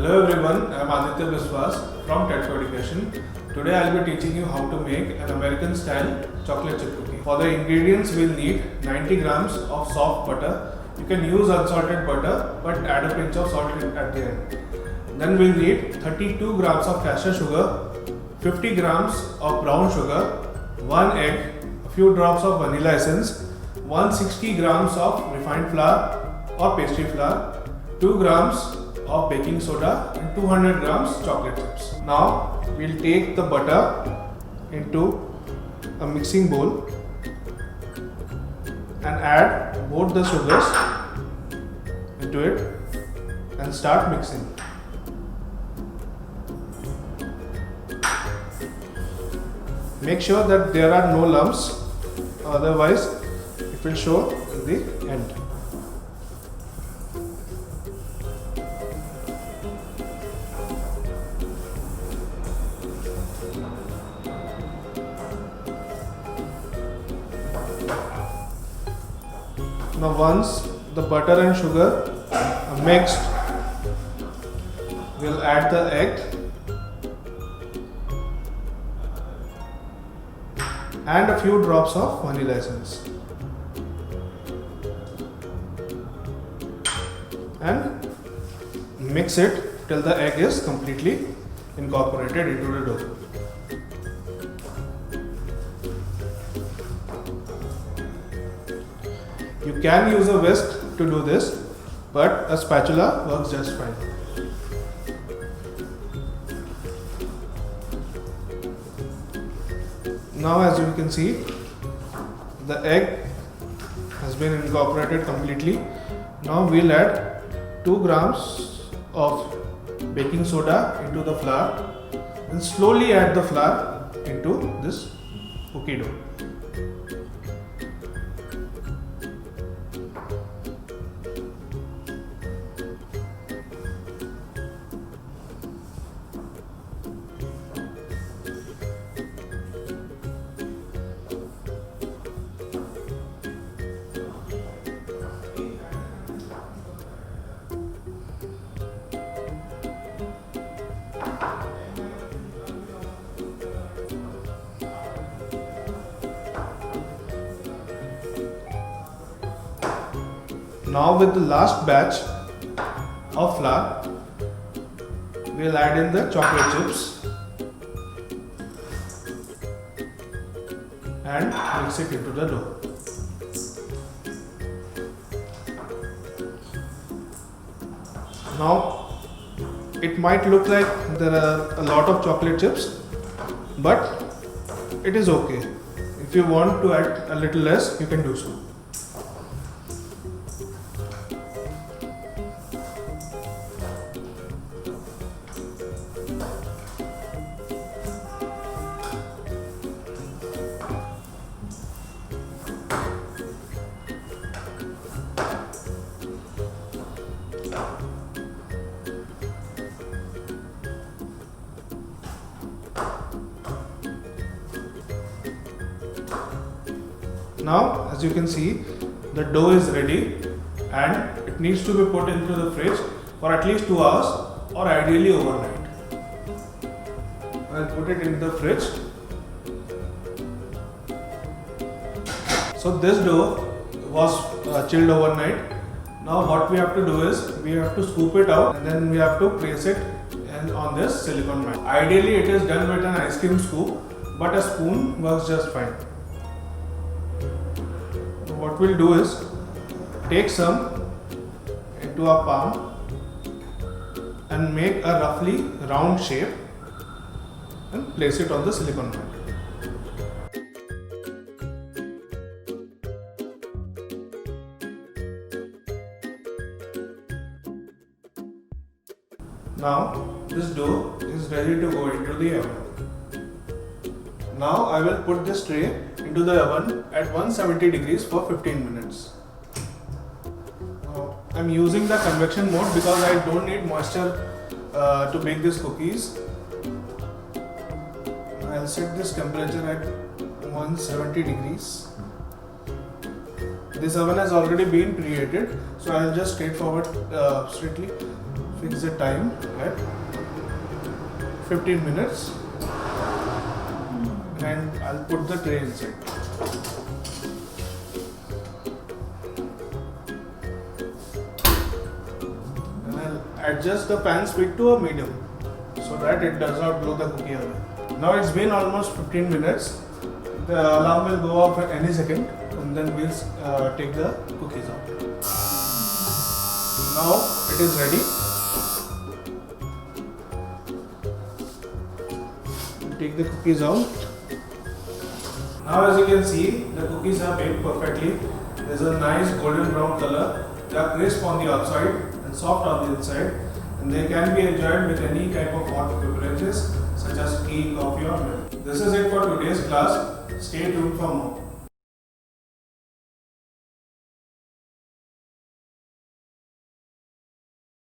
Hello everyone, I am Aditya Biswas from TEDCO Education. Today I will be teaching you how to make an American style chocolate chip cookie. For the ingredients we will need 90 grams of soft butter. You can use unsalted butter but add a pinch of salt at the end. Then we will need 32 grams of cashew sugar, 50 grams of brown sugar, 1 egg, a few drops of vanilla essence, 160 grams of refined flour or pastry flour, 2 grams of baking soda and 200 grams chocolate chips. Now we'll take the butter into a mixing bowl and add both the sugars into it and start mixing. Make sure that there are no lumps, otherwise it will show in the end. Now once the butter and sugar are mixed, we'll add the egg and a few drops of vanilla essence and mix it till the egg is completely incorporated into the dough. You can use a whisk to do this, but a spatula works just fine. Now as you can see, the egg has been incorporated completely. Now we'll add 2 grams of baking soda into the flour and slowly add the flour into this cookie dough. Now with the last batch of flour, we will add in the chocolate chips and mix it into the dough. Now it might look like there are a lot of chocolate chips, but it is okay. If you want to add a little less, you can do so. Now as you can see, the dough is ready and it needs to be put into the fridge for at least 2 hours or ideally overnight. I'll put it in the fridge. So this dough was chilled overnight. Now what we have to do is we have to scoop it out and then we have to place it on this silicone mat. Ideally it is done with an ice cream scoop, but a spoon works just fine. What we'll do is take some into our palm and make a roughly round shape and place it on the silicone mat. Now this dough is ready to go into the oven. Now I will put this tray into the oven at 170 degrees for 15 minutes. I am using the convection mode because I don't need moisture to bake these cookies. I'll set this temperature at 170 degrees. This oven has already been preheated, so I'll just straightly fix the time at 15 minutes and I'll put the tray inside. And I'll adjust the pan speed to a medium so that it does not blow the cookie away. Now it's been almost 15 minutes. The alarm will go off at any second and then we'll take the cookies out. Now it is ready. We'll take the cookies out. Now as you can see, the cookies are baked perfectly. There's a nice golden brown color. They are crisp on the outside and soft on the inside. And they can be enjoyed with any type of hot beverages such as tea, coffee or milk. This is it for today's class. Stay tuned for more.